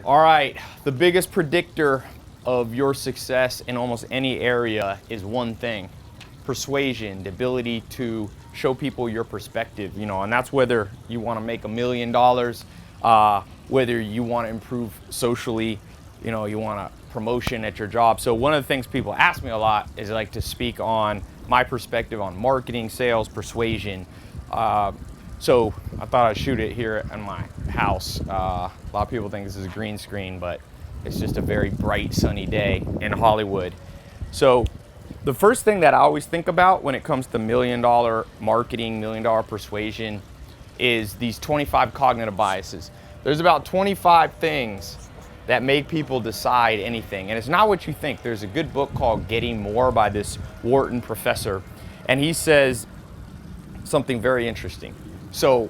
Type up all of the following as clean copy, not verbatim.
All right, the biggest predictor of your success in almost any area is one thing: persuasion, the ability to show people your perspective, and that's whether you want to make $1 million, whether you want to improve socially, you want a promotion at your job. So one of the things people ask me a lot is like to speak on my perspective on marketing, sales, persuasion. So I thought I'd shoot it here in my house. A lot of people think this is a green screen, but it's just a very bright, sunny day in Hollywood. So the first thing that I always think about when it comes to $1 million marketing, $1 million persuasion, is these 25 cognitive biases. There's about 25 things that make people decide anything, and it's not what you think. There's a good book called Getting More by this Wharton professor, and he says something very interesting. So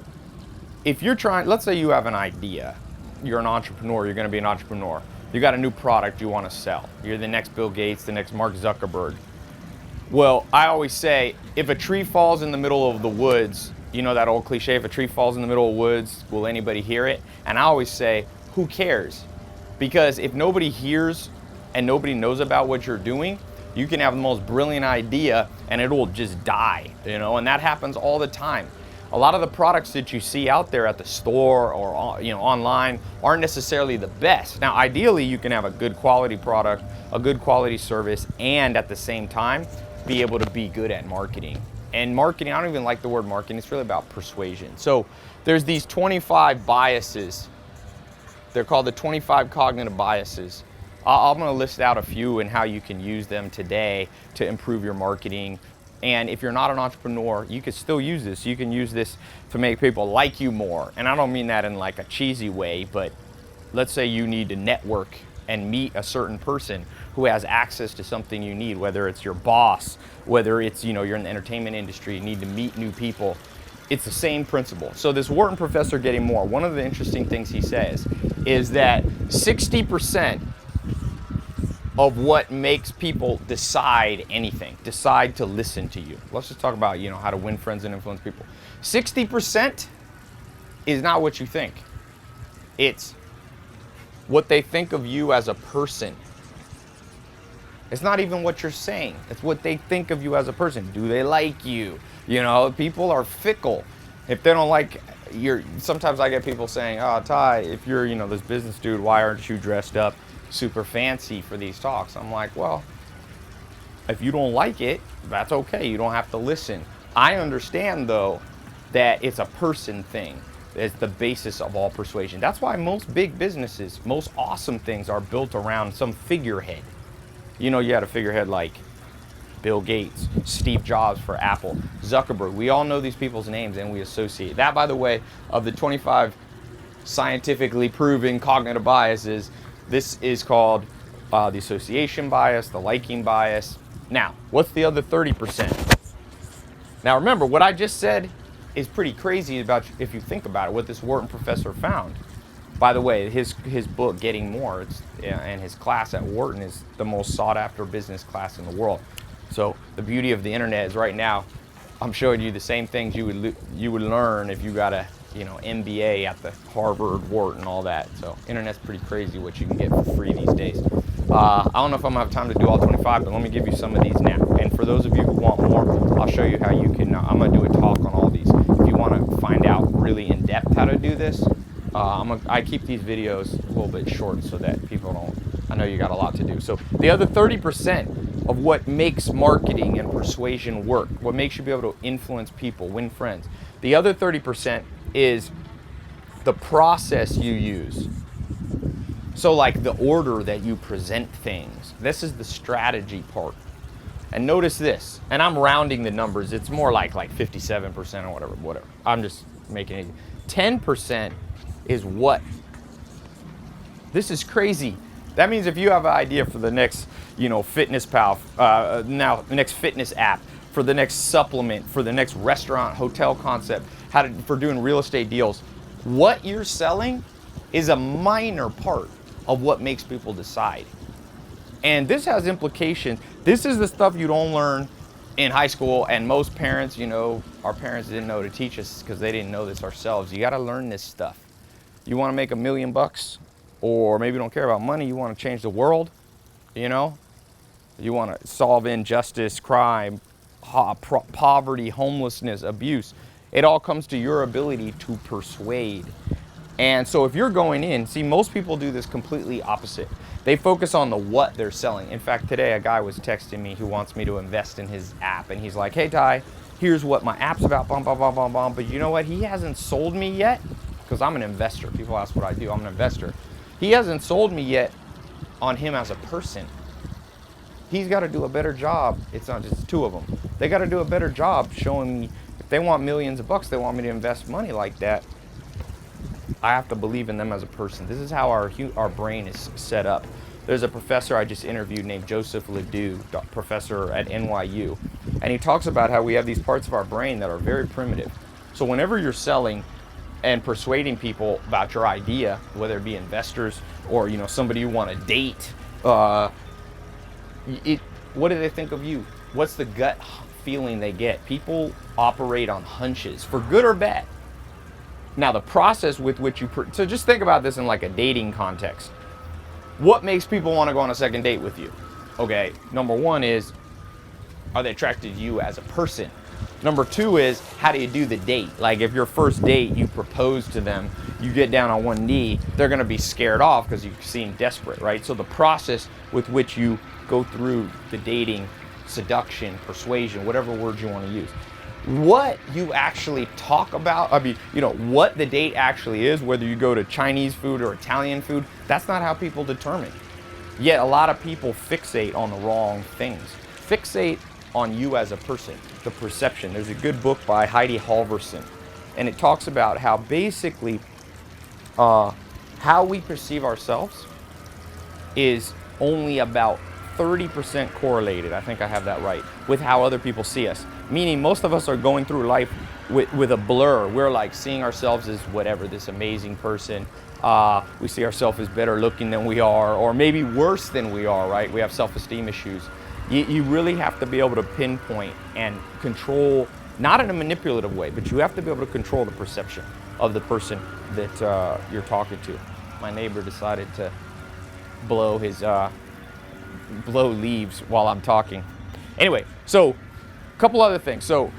if you're trying, let's say you have an idea, you're an entrepreneur, you're going to be an entrepreneur, you got a new product you want to sell, you're the next Bill Gates, the next Mark Zuckerberg. Well, I always say, if a tree falls in the middle of the woods, you know that old cliche, if a tree falls in the middle of the woods, will anybody hear it? And I always say, who cares? Because if nobody hears and nobody knows about what you're doing, you can have the most brilliant idea and it will just die, and that happens all the time. A lot of the products that you see out there at the store or online aren't necessarily the best. Now, ideally, you can have a good quality product, a good quality service, and at the same time, be able to be good at marketing. And marketing, I don't even like the word marketing, it's really about persuasion. So there's these 25 biases. They're called the 25 cognitive biases. I'm going to list out a few and how you can use them today to improve your marketing. And if you're not an entrepreneur, you can still use this. You can use this to make people like you more. And I don't mean that in like a cheesy way, but let's say you need to network and meet a certain person who has access to something you need, whether it's your boss, whether it's, you're in the entertainment industry, you need to meet new people. It's the same principle. So this Wharton professor, Getting More, one of the interesting things he says is that 60% of what makes people decide anything, decide to listen to you. Let's just talk about, how to win friends and influence people. 60% is not what you think. It's what they think of you as a person. It's not even what you're saying. It's what they think of you as a person. Do they like you? People are fickle. If they don't like sometimes I get people saying, "Oh, Ty, if you're, this business dude, why aren't you dressed up super fancy for these talks?" I'm like, well, if you don't like it, that's okay. You don't have to listen. I understand, though, that it's a person thing. It's the basis of all persuasion. That's why most big businesses, most awesome things are built around some figurehead. You had a figurehead like Bill Gates, Steve Jobs for Apple, Zuckerberg. We all know these people's names and we associate. That, by the way, of the 25 scientifically proven cognitive biases, this is called the association bias, the liking bias. Now, what's the other 30%? Now, remember, what I just said is pretty crazy if you think about it, what this Wharton professor found. By the way, his book, Getting More, and his class at Wharton is the most sought after business class in the world. So the beauty of the internet is right now, I'm showing you the same things you would learn if you got a MBA at the Harvard, Wharton, all that. So internet's pretty crazy what you can get for free these days. I don't know if I'm gonna have time to do all 25, but let me give you some of these now. And for those of you who want more, I'll show you how you can. I'm gonna do a talk on all these. If you want to find out really in depth how to do this, I keep these videos a little bit short so that people don't. I know you got a lot to do. So the other 30% of what makes marketing and persuasion work, what makes you be able to influence people, win friends, the other 30% is the process you use. So like the order that you present things. This is the strategy part. And notice this, and I'm rounding the numbers. It's more like 57% or whatever. I'm just making it. 10% is what? This is crazy. That means if you have an idea for the next, Fitness Pal, now the next fitness app, for the next supplement, for the next restaurant, hotel concept, for doing real estate deals, what you're selling is a minor part of what makes people decide. And this has implications. This is the stuff you don't learn in high school, and most parents, our parents didn't know to teach us because they didn't know this ourselves. You got to learn this stuff. You want to make $1 million or maybe you don't care about money, you want to change the world, you know? You want to solve injustice, crime, poverty, homelessness, abuse. It all comes to your ability to persuade. And so if you're going in, see, most people do this completely opposite. They focus on the what they're selling. In fact, today a guy was texting me who wants me to invest in his app, and he's like, hey Ty, here's what my app's about, bum, bum, bum, bum, bum. But you know what? He hasn't sold me yet, because I'm an investor. People ask what I do. I'm an investor. He hasn't sold me yet on him as a person. He's got to do a better job. It's not just two of them. They got to do a better job showing me, if they want millions of bucks, they want me to invest money like that, I have to believe in them as a person. This is how our brain is set up. There's a professor I just interviewed named Joseph Ledoux, professor at NYU, and he talks about how we have these parts of our brain that are very primitive. So whenever you're selling and persuading people about your idea, whether it be investors or somebody you want to date, what do they think of you? What's the gut feeling they get? People operate on hunches, for good or bad. Now, the process with which so just think about this in like a dating context. What makes people want to go on a second date with you? Okay, number one is, are they attracted to you as a person? Number two is, how do you do the date? Like if your first date, you propose to them, you get down on one knee, they're gonna be scared off because you seem desperate, right? So the process with which you go through the dating, seduction, persuasion, whatever words you want to use. What you actually talk about, what the date actually is, whether you go to Chinese food or Italian food, that's not how people determine. Yet a lot of people fixate on the wrong things. Fixate on you as a person, the perception. There's a good book by Heidi Halvorson, and it talks about how basically how we perceive ourselves is only about 30% correlated, I think I have that right, with how other people see us. Meaning most of us are going through life with a blur. We're like seeing ourselves as whatever, this amazing person. We see ourselves as better looking than we are, or maybe worse than we are, right? We have self-esteem issues. You really have to be able to pinpoint and control, not in a manipulative way, but you have to be able to control the perception of the person that you're talking to. My neighbor decided to blow leaves while I'm talking. Anyway, so a couple other things. So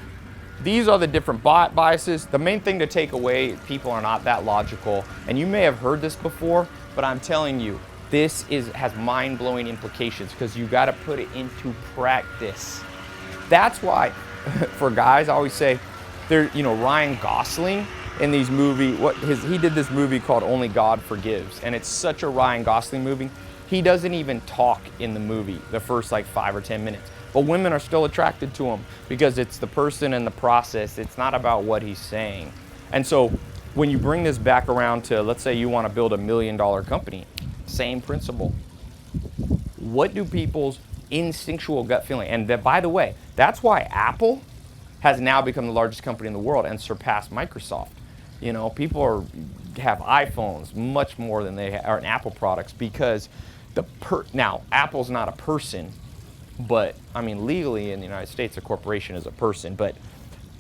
these are the different biases. The main thing to take away, people are not that logical. And you may have heard this before, but I'm telling you, this has mind-blowing implications because you got to put it into practice. That's why, for guys, I always say, Ryan Gosling in these movies, he did this movie called Only God Forgives, and it's such a Ryan Gosling movie. He doesn't even talk in the movie the first like 5 or 10 minutes. But women are still attracted to him because it's the person and the process. It's not about what he's saying. And so when you bring this back around to, let's say you want to build $1 million company, same principle. What do people's instinctual gut feeling? And that, by the way, that's why Apple has now become the largest company in the world and surpassed Microsoft. People have iPhones much more than they are in Apple products because now Apple's not a person, but legally in the United States a corporation is a person, but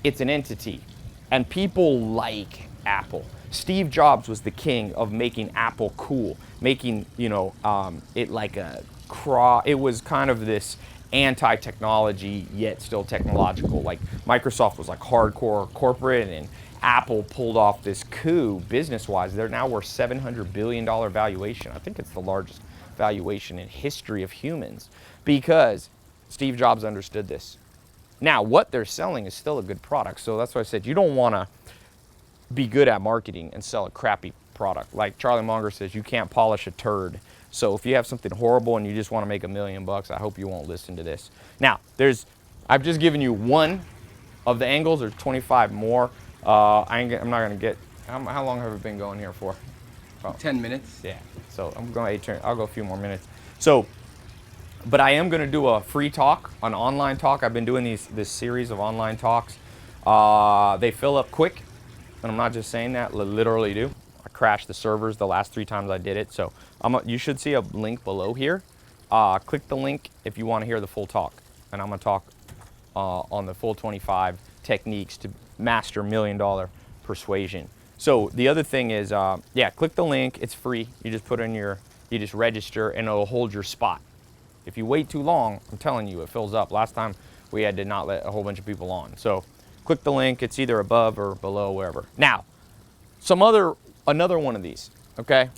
it's an entity, and people like Apple. Steve Jobs was the king of making Apple cool, making it like it was kind of this anti-technology yet still technological. Like Microsoft was like hardcore corporate, and Apple pulled off this coup business-wise. They're now worth $700 billion valuation. I think it's the largest valuation in history of humans because Steve Jobs understood this. Now, what they're selling is still a good product. So that's why I said you don't want to be good at marketing and sell a crappy product. Like Charlie Munger says, you can't polish a turd. So if you have something horrible and you just want to make $1 million, I hope you won't listen to this. Now, I've just given you one of the angles. There's 25 more. I'm not going to get, how long have we been going here for? About 10 minutes. Yeah, so I'll go a few more minutes. So, but I am going to do a free talk, an online talk. I've been doing this series of online talks. They fill up quick, and I'm not just saying that, literally do. I crashed the servers the last 3 times I did it. So you should see a link below here. Click the link if you want to hear the full talk. And I'm going to talk on the full 25 techniques to master $1 million persuasion. So the other thing is, yeah, click the link. It's free. You just put in you just register, and it'll hold your spot. If you wait too long, I'm telling you, it fills up. Last time we had to not let a whole bunch of people on. So click the link. It's either above or below, wherever. Now, another one of these, okay?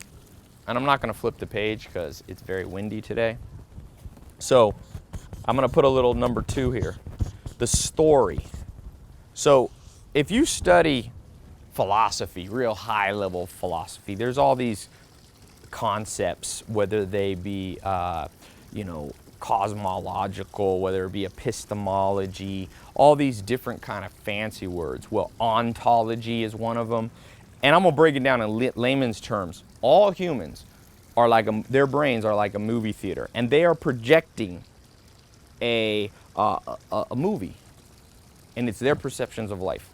And I'm not gonna flip the page because it's very windy today. So I'm gonna put a little number 2 here, the story. So if you study philosophy, real high level philosophy, there's all these concepts, whether they be, cosmological, whether it be epistemology, all these different kind of fancy words. Well, ontology is one of them. And I'm gonna break it down in layman's terms. All humans are like, their brains are like a movie theater, and they are projecting a movie, and it's their perceptions of life.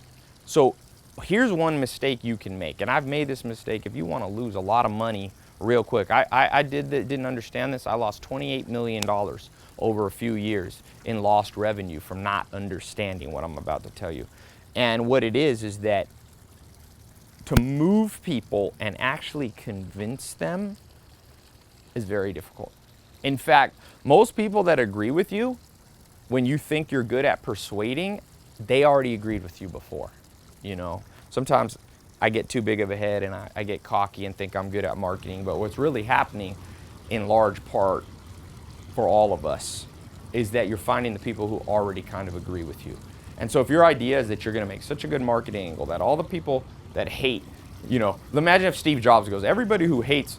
So here's one mistake you can make, and I've made this mistake. If you want to lose a lot of money real quick, I didn't understand this. I lost $28 million over a few years in lost revenue from not understanding what I'm about to tell you. And what it is that to move people and actually convince them is very difficult. In fact, most people that agree with you, when you think you're good at persuading, they already agreed with you before. Sometimes I get too big of a head and I get cocky and think I'm good at marketing, but what's really happening in large part for all of us is that you're finding the people who already kind of agree with you. And so if your idea is that you're gonna make such a good marketing angle that all the people that hate, imagine if Steve Jobs goes, everybody who hates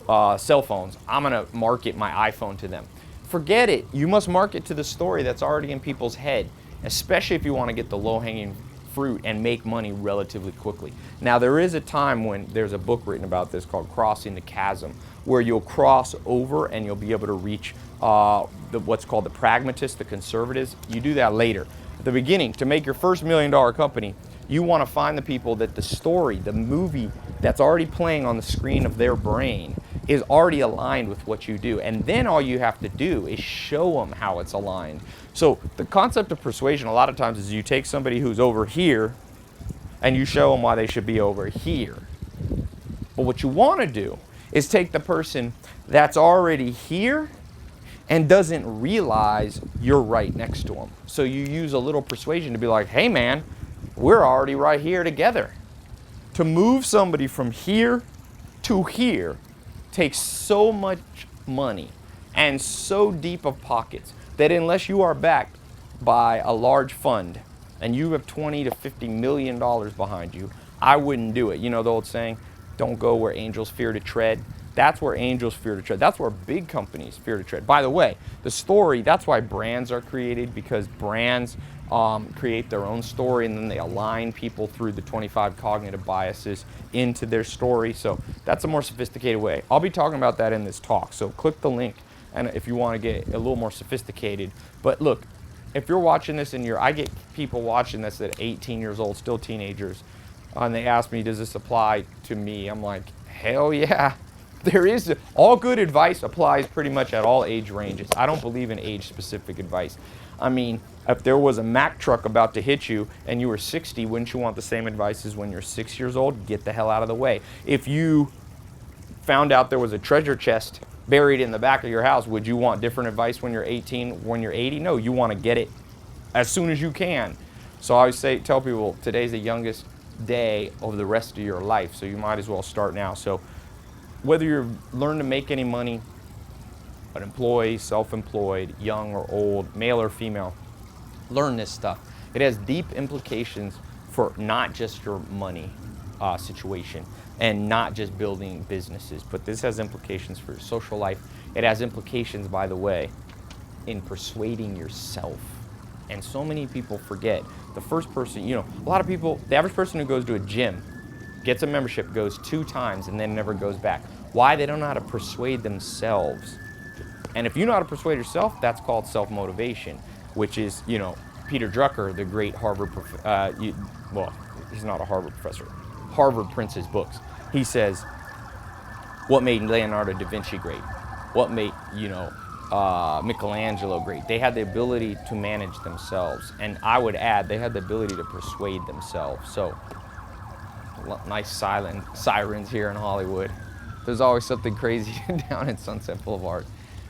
cell phones, I'm gonna market my iPhone to them. Forget it. You must market to the story that's already in people's head, especially if you want to get the low-hanging fruit and make money relatively quickly. Now, there is a time when there's a book written about this called Crossing the Chasm, where you'll cross over and you'll be able to reach what's called the pragmatists, the conservatives. You do that later. At the beginning, to make your first $1 million company, you want to find the people that the story, the movie that's already playing on the screen of their brain is already aligned with what you do. And then all you have to do is show them how it's aligned. So the concept of persuasion a lot of times is you take somebody who's over here and you show them why they should be over here. But what you want to do is take the person that's already here and doesn't realize you're right next to them. So you use a little persuasion to be like, hey man, we're already right here together. To move somebody from here to here takes so much money and so deep of pockets that unless you are backed by a large fund and you have $20 to $50 million behind you, I wouldn't do it. You know the old saying, don't go where angels fear to tread. That's where angels fear to tread. That's where big companies fear to tread. By the way, the story, that's why brands are created, because brands create their own story and then they align people through the 25 cognitive biases into their story. So that's a more sophisticated way. I'll be talking about that in this talk. So click the link and if you want to get a little more sophisticated. But look, if you're watching this and I get people watching this at 18 years old, still teenagers, and they ask me, does this apply to me? I'm like, hell yeah. All good advice applies pretty much at all age ranges. I don't believe in age-specific advice. I mean, if there was a Mack truck about to hit you and you were 60, wouldn't you want the same advice as when you're 6 years old? Get the hell out of the way. If you found out there was a treasure chest buried in the back of your house, would you want different advice when you're 18, when you're 80? No, you want to get it as soon as you can. So I always tell people, today's the youngest day of the rest of your life, so you might as well start now. So whether you're learn to make any money, an employee, self-employed, young or old, male or female, learn this stuff. It has deep implications for not just your money situation and not just building businesses, but this has implications for your social life. It has implications, by the way, in persuading yourself. And so many people forget. The first person, a lot of people, the average person who goes to a gym, gets a membership, goes 2 times, and then never goes back. Why? They don't know how to persuade themselves. And if you know how to persuade yourself, that's called self-motivation, which is, Peter Drucker, the great Harvard, he's not a Harvard professor. Harvard prints his books. He says, what made Leonardo da Vinci great? What made, Michelangelo great? They had the ability to manage themselves. And I would add, they had the ability to persuade themselves. So nice silent sirens here in Hollywood. There's always something crazy down in Sunset Boulevard.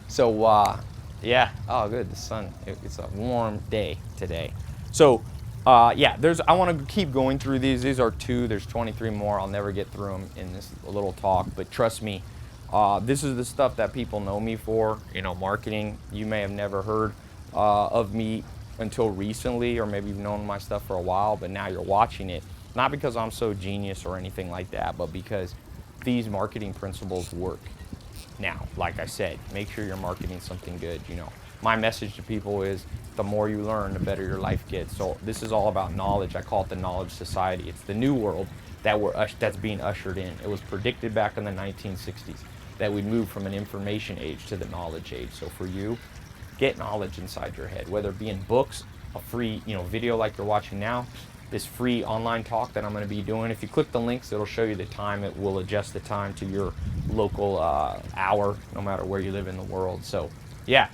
So yeah, oh good, the sun, it's a warm day today. So yeah, I want to keep going through these. These are 2, there's 23 more. I'll never get through them in this little talk, but trust me, this is the stuff that people know me for, you know, marketing. You may have never heard of me until recently, or maybe you've known my stuff for a while, but now you're watching it, not because I'm so genius or anything like that, but because these marketing principles work. Now, like I said, make sure you're marketing something good. You know, my message to people is the more you learn, the better your life gets. So this is all about knowledge. I call it the knowledge society. It's the new world that's being ushered in. It was predicted back in the 1960s that we'd move from an information age to the knowledge age. So for you, get knowledge inside your head, whether it be in books, a free, you know, video like you're watching now, this free online talk that I'm going to be doing. If you click the links, it'll show you the time. It will adjust the time to your local hour, no matter where you live in the world. So yeah,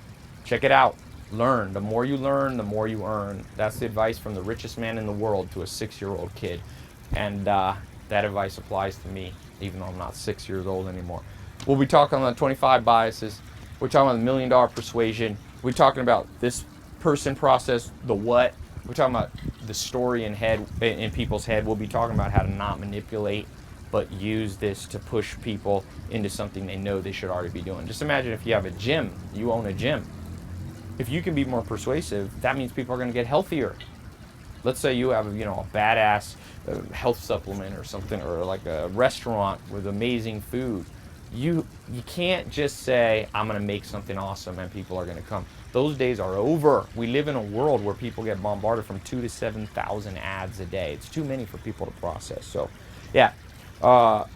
check it out. Learn. The more you learn, the more you earn. That's the advice from the richest man in the world to a 6-year-old kid. And that advice applies to me, even though I'm not 6 years old anymore. We'll be talking on the 25 biases. We're talking about the $1 million persuasion. We're talking about this person process, the what. We're talking about the story in people's head. We'll be talking about how to not manipulate, but use this to push people into something they know they should already be doing. Just imagine if you have a gym, you own a gym. If you can be more persuasive, that means people are going to get healthier. Let's say you have, you know, a badass health supplement or something, or like a restaurant with amazing food. You can't just say, I'm going to make something awesome and people are going to come. Those days are over. We live in a world where people get bombarded from 2,000 to 7,000 ads a day. It's too many for people to process. So yeah, go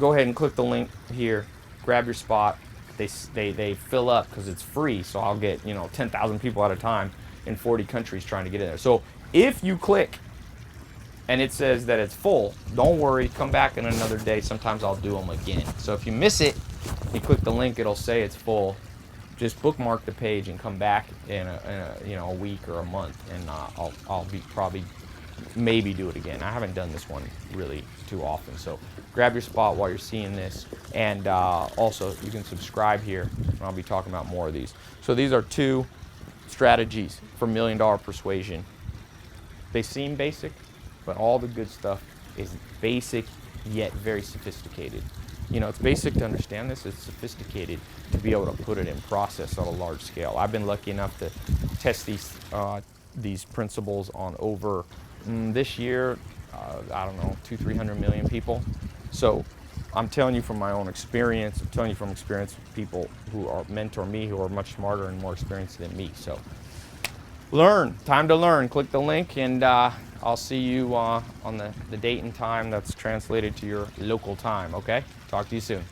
ahead and click the link here, grab your spot. They fill up because it's free. So I'll get, you know, 10,000 people at a time in 40 countries trying to get in there. So if you click and it says that it's full, don't worry, come back in another day. Sometimes I'll do them again. So if you miss it, you click the link, it'll say it's full. Just bookmark the page and come back in a week or a month, and I'll be probably maybe do it again. I haven't done this one really too often, so grab your spot while you're seeing this, and also you can subscribe here, and I'll be talking about more of these. So these are 2 strategies for $1 million persuasion. They seem basic, but all the good stuff is basic yet very sophisticated. You know, it's basic to understand this. It's sophisticated to be able to put it in process on a large scale. I've been lucky enough to test these principles on over this year, I don't know, 200-300 million people. So I'm telling you from my own experience. I'm telling you from experience of people who are mentor me, who are much smarter and more experienced than me. So learn. Time to learn. Click the link, and I'll see you on the date and time that's translated to your local time, okay? Talk to you soon.